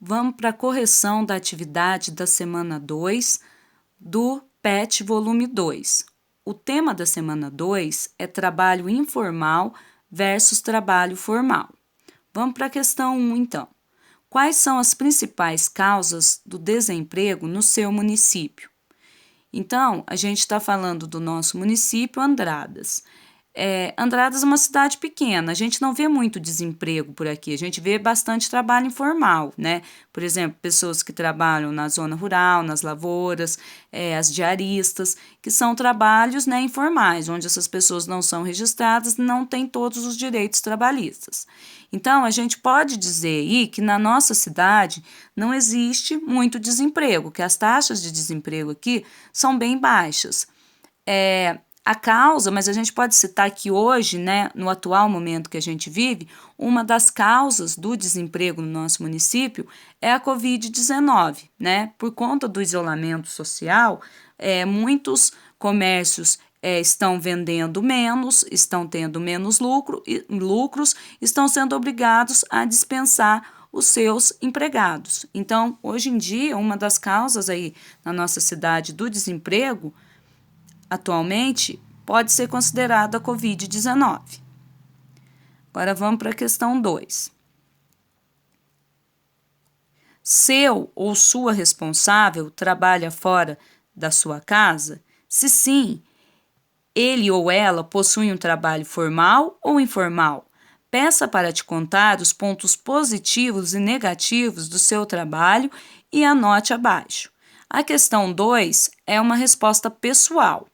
Vamos para a correção da atividade da semana 2 do PET volume 2. O tema da semana 2 é trabalho informal versus trabalho formal. Vamos para a questão 1, então. Quais são as principais causas do desemprego no seu município? Então, a gente está falando do nosso município, Andradas. Andradas é uma cidade pequena, a gente não vê muito desemprego por aqui, a gente vê bastante trabalho informal, né? Por exemplo, pessoas que trabalham na zona rural, nas lavouras, as diaristas, que são trabalhos, né, informais, onde essas pessoas não são registradas, não têm todos os direitos trabalhistas. Então, a gente pode dizer aí que na nossa cidade não existe muito desemprego, que as taxas de desemprego aqui são bem baixas. A causa, mas a gente pode citar que hoje, né, no atual momento que a gente vive, uma das causas do desemprego no nosso município é a Covid-19, né? Por conta do isolamento social, muitos comércios estão vendendo menos, estão tendo menos lucros, estão sendo obrigados a dispensar os seus empregados. Então, hoje em dia, uma das causas aí na nossa cidade do desemprego atualmente pode ser considerada a Covid-19. Agora vamos para a questão 2. Seu ou sua responsável trabalha fora da sua casa? Se sim, ele ou ela possui um trabalho formal ou informal? Peça para te contar os pontos positivos e negativos do seu trabalho e anote abaixo. A questão 2 é uma resposta pessoal.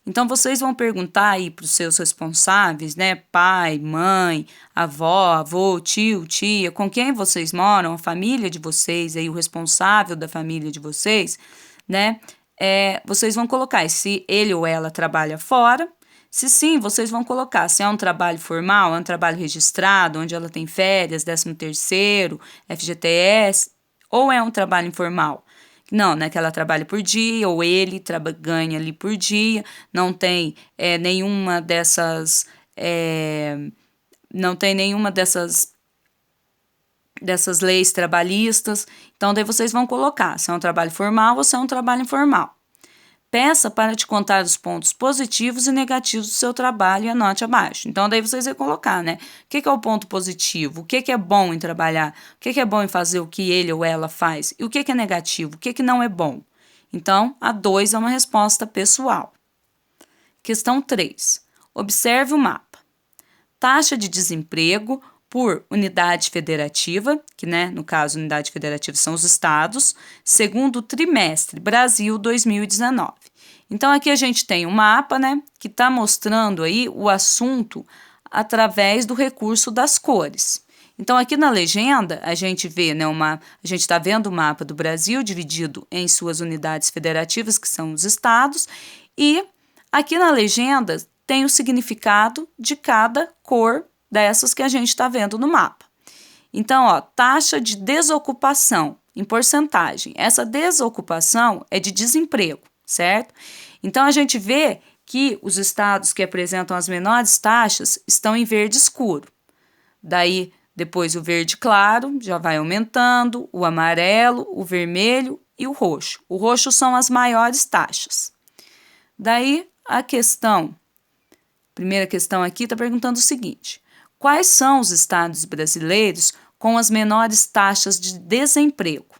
Então, vocês vão perguntar aí para os seus responsáveis, né? Pai, mãe, avó, avô, tio, tia, com quem vocês moram, a família de vocês, aí o responsável da família de vocês, né? Vocês vão colocar se ele ou ela trabalha fora. Se sim, vocês vão colocar se é um trabalho formal, é um trabalho registrado, onde ela tem férias, 13º, FGTS, ou é um trabalho informal. Não, né, que ela trabalha por dia, ou ele ganha ali por dia, não tem nenhuma dessas, não tem nenhuma dessas leis trabalhistas. Então, daí vocês vão colocar se é um trabalho formal ou se é um trabalho informal. Peça para te contar os pontos positivos e negativos do seu trabalho e anote abaixo. Então, daí vocês vão colocar, né? O que é o ponto positivo? O que é bom em trabalhar? O que é bom em fazer o que ele ou ela faz? E o que é negativo? O que não é bom? Então, a 2 é uma resposta pessoal. Questão 3. Observe o mapa. Taxa de desemprego por unidade federativa, que, né, no caso, unidade federativa são os estados, segundo trimestre, Brasil 2019. Então, aqui a gente tem um mapa, né, que está mostrando aí o assunto através do recurso das cores. Então, aqui na legenda, a gente vê, né, a gente está vendo o mapa do Brasil dividido em suas unidades federativas, que são os estados, e aqui na legenda tem o significado de cada cor dessas que a gente está vendo no mapa. Então, ó, taxa de desocupação em porcentagem. Essa desocupação é de desemprego, certo? Então, a gente vê que os estados que apresentam as menores taxas estão em verde escuro. Daí, depois o verde claro já vai aumentando, o amarelo, o vermelho e o roxo. O roxo são as maiores taxas. Daí, primeira questão aqui está perguntando o seguinte: quais são os estados brasileiros com as menores taxas de desemprego?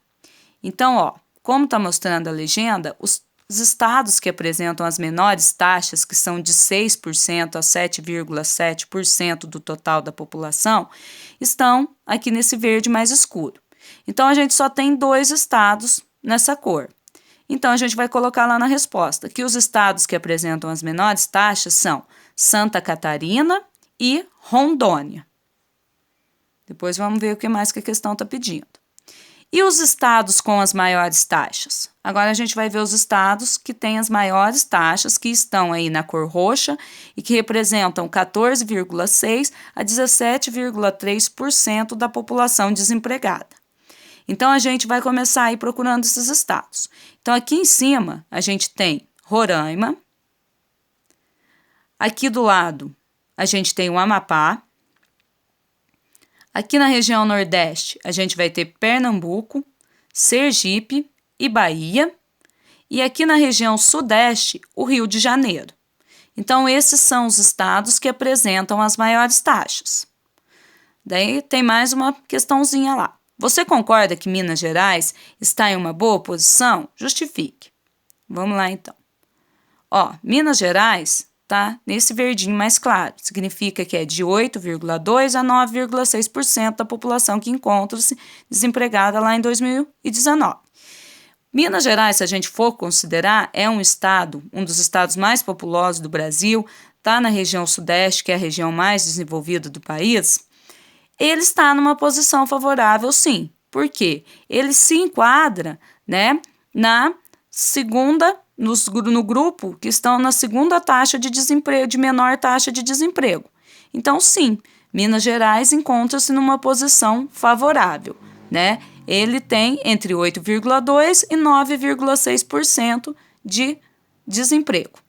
Então, ó, como está mostrando a legenda, os estados que apresentam as menores taxas, que são de 6% a 7,7% do total da população, estão aqui nesse verde mais escuro. Então, a gente só tem 2 estados nessa cor. Então, a gente vai colocar lá na resposta que os estados que apresentam as menores taxas são Santa Catarina e Rondônia. Depois vamos ver o que mais que a questão está pedindo. E os estados com as maiores taxas? Agora a gente vai ver os estados que têm as maiores taxas, que estão aí na cor roxa e que representam 14,6% a 17,3% da população desempregada. Então, a gente vai começar aí procurando esses estados. Então, aqui em cima, a gente tem Roraima. Aqui do lado, a gente tem o Amapá. Aqui na região Nordeste, a gente vai ter Pernambuco, Sergipe e Bahia. E aqui na região Sudeste, o Rio de Janeiro. Então, esses são os estados que apresentam as maiores taxas. Daí tem mais uma questãozinha lá. Você concorda que Minas Gerais está em uma boa posição? Justifique. Vamos lá, então. Minas Gerais está nesse verdinho mais claro. Significa que é de 8,2% a 9,6% da população que encontra-se desempregada lá em 2019. Minas Gerais, se a gente for considerar, é um estado, um dos estados mais populosos do Brasil, está na região Sudeste, que é a região mais desenvolvida do país. Ele está numa posição favorável, sim. Por quê? Ele se enquadra, na segunda, no grupo que estão na segunda taxa de desemprego, de menor taxa de desemprego. Então, sim, Minas Gerais encontra-se numa posição favorável, Ele tem entre 8,2% e 9,6% de desemprego,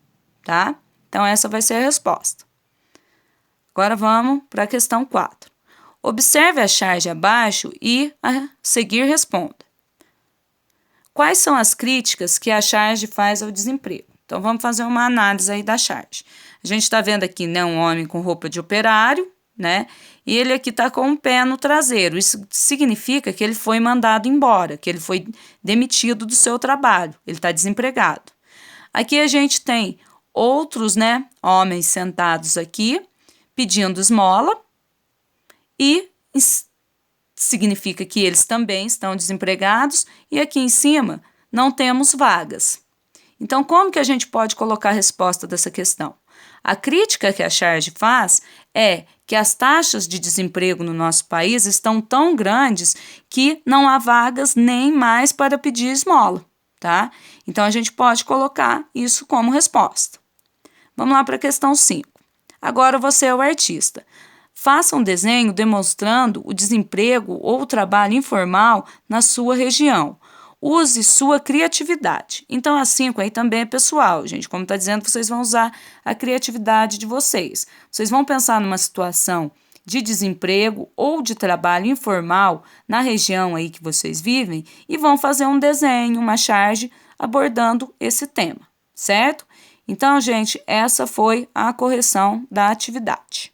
tá? Então, essa vai ser a resposta. Agora, vamos para a questão 4. Observe a charge abaixo e, a seguir, responda. Quais são as críticas que a charge faz ao desemprego? Então, vamos fazer uma análise aí da charge. A gente está vendo aqui, um homem com roupa de operário, e ele aqui está com um pé no traseiro. Isso significa que ele foi mandado embora, que ele foi demitido do seu trabalho. Ele está desempregado. Aqui a gente tem outros, homens sentados aqui, pedindo esmola, e significa que eles também estão desempregados, e aqui em cima não temos vagas. Então, como que a gente pode colocar a resposta dessa questão? A crítica que a charge faz é que as taxas de desemprego no nosso país estão tão grandes que não há vagas nem mais para pedir esmola, tá? Então, a gente pode colocar isso como resposta. Vamos lá para a questão 5. Agora você é o artista. Faça um desenho demonstrando o desemprego ou o trabalho informal na sua região. Use sua criatividade. Então, a 5 aí também é pessoal, gente. Como está dizendo, vocês vão usar a criatividade de vocês. Vocês vão pensar numa situação de desemprego ou de trabalho informal na região aí que vocês vivem e vão fazer um desenho, uma charge abordando esse tema, certo? Então, gente, essa foi a correção da atividade.